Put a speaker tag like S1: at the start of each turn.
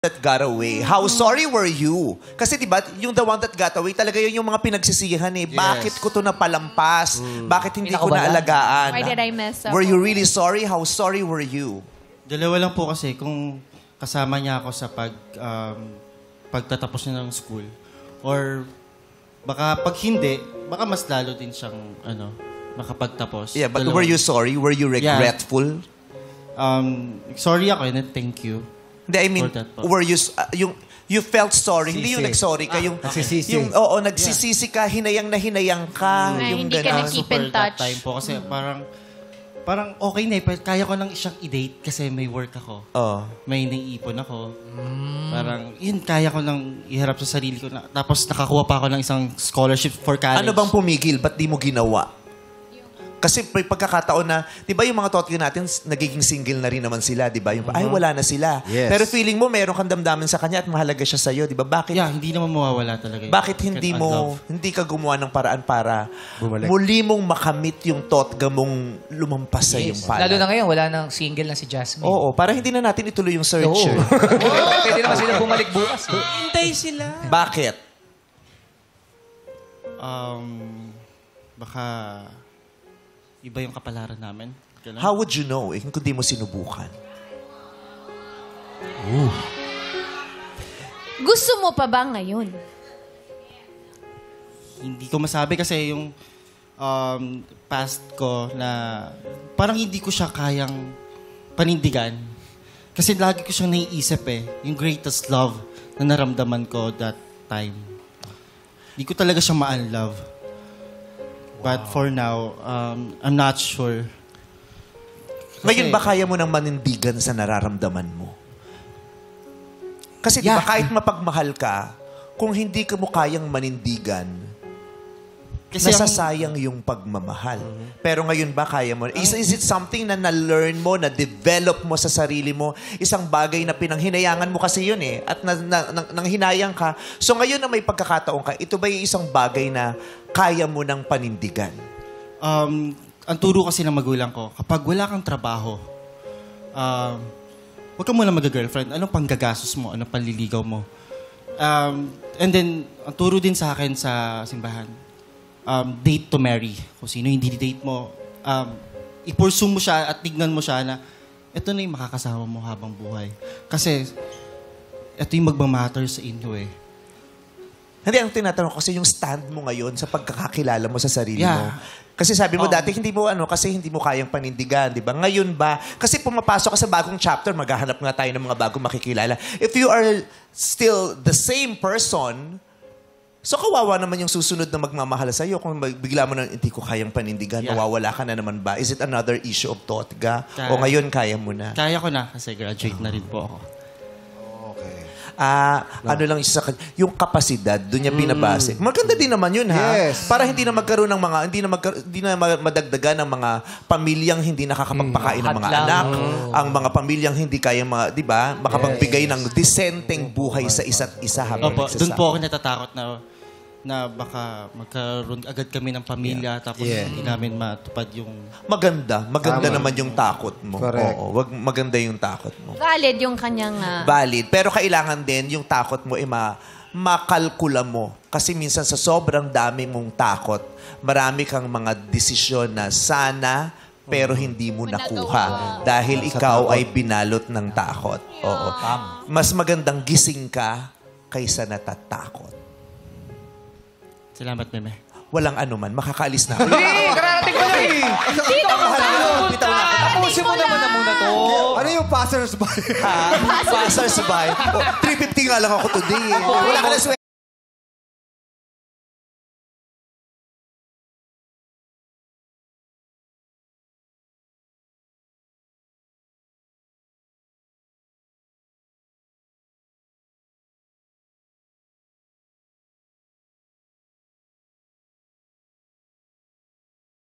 S1: that got away. How sorry were you? Kasi diba, yung the one that got away, talaga yun yung mga pinagsisihan eh. Bakit ko to napalampas? Bakit hindi ko naalagaan?
S2: Why did I mess up?
S1: Were you really sorry? How sorry were you?
S3: Dalawa lang po kasi kung kasama niya ako sa pagtatapos niya ng school. Or baka pag hindi, baka mas lalo din siyang makapagtapos.
S1: Yeah, but were you sorry? Were you regretful?
S3: Sorry ako and thank you.
S1: Hindi, I mean, were you, you felt sorry, hindi yung nag-sorry ka, yung,
S4: nagsisisi.
S1: nagsisisi ka, hinayang na hinayang ka, yung
S2: hindi ka
S1: gano'n.
S2: keep in touch.
S3: Time po kasi parang okay na eh, kaya ko nang siyang i-date kasi may work ako. May naiipon ako. Parang, yun, kaya ko nang iharap sa sarili ko. Tapos nakakuha pa ako ng isang scholarship for college.
S1: Ano bang pumigil? Ba't di mo ginawa? Kasi may pagkakataon na, di ba yung mga totoo natin, nagiging single na rin naman sila, di ba? Yung, ay, wala na sila.
S4: Yes.
S1: Pero feeling mo, meron kang damdamin sa kanya at mahalaga siya sa'yo, di ba? Bakit?
S3: Yeah, hindi naman mawawala talaga.
S1: Bakit hindi ka gumawa ng paraan para muli mong makamit yung totga mong lumampas sa iyong pala?
S5: Lalo na ngayon, wala nang single na si Jasmine.
S1: Oo, para hindi na natin ituloy yung search.
S5: Pwede naman sila bumalik bukas.
S2: Hintay sila.
S1: Bakit?
S3: Baka iba yung kapalaran namin. Ganun.
S1: How would you know kung di mo sinubukan?
S2: Gusto mo pa ba ngayon?
S3: Hindi ko masabi kasi yung past ko na parang hindi ko siya kayang panindigan. Kasi lagi ko siyang naiisip eh. Yung greatest love na naramdaman ko that time. Hindi ko talaga siya ma-unlove. But for now, I'm not sure.
S1: Ngayon ba kaya mo nang manindigan sa nararamdaman mo? Kasi diba, kahit mapagmahal ka, kung hindi ka mo kayang manindigan, kasi nasasayang yung pagmamahal. Pero ngayon ba kaya mo? Is it something na na-learn mo, na-develop mo sa sarili mo? Isang bagay na pinanghinayangan mo kasi yun eh. At nang hinayang ka. So ngayon na may pagkakataon ka, ito ba yung isang bagay na kaya mo ng panindigan?
S3: Ang turo kasi ng magulang ko, kapag wala kang trabaho, huwag ka muna mag-girlfriend. Anong panggagastos mo? Anong panliligaw mo? And then, ang turo din sa akin sa simbahan, date to marry. Kung sino yung date mo, i-pursue mo siya at tignan mo siya na ito na yung makakasama mo habang buhay. Kasi ito yung magmamatter sa inyo eh.
S1: Hindi, ang tinatanong kasi yung stand mo ngayon sa pagkakakilala mo sa sarili mo. Kasi sabi mo dati, hindi mo kayang panindigan, di ba? Ngayon ba? Kasi pumapasok ka sa bagong chapter, maghahanap nga tayo ng mga bagong makikilala. If you are still the same person, so kawawa naman yung susunod na magmamahal sa'yo kung bigla mo nang hindi ko kayang panindigan, mawawala ka na naman ba? Is it another issue of totga? O ngayon kaya mo na?
S3: Kaya ko na kasi graduate na rin po ako.
S1: Ano lang isa sa yung kapasidad, doon niya binabase. Maganda din naman yun, ha?
S4: Yes.
S1: Para hindi na magkaroon ng mga, hindi na madagdagan ng mga pamilyang hindi nakakapagpakain ng mga anak, ang mga pamilyang hindi kaya di ba, makapagbigay ng disenteng buhay sa isa't isa habang nagsasama.
S3: Doon po ako natatakot na baka magkaroon agad kami ng pamilya tapos hindi namin matupad yung...
S1: Maganda naman yung takot mo.
S4: Correct.
S1: Oo, maganda yung takot mo.
S2: Valid yung kanyang...
S1: Valid. Pero kailangan din yung takot mo makalkula mo. Kasi minsan sa sobrang dami mong takot, marami kang mga desisyon na sana pero hindi mo nakuha. Dahil ikaw ay binalot ng takot. Oo. Mas magandang gising ka kaysa natatakot.
S3: Salamat, Meme.
S1: Walang anuman. Makakaalis na ako.
S5: Hindi! Kararating ko lang eh!
S2: Dito mo na!
S5: Tapusin mo naman na muna to.
S4: Ano yung passers-by?
S1: Passersby. 350 nga lang ako today. Wala ka na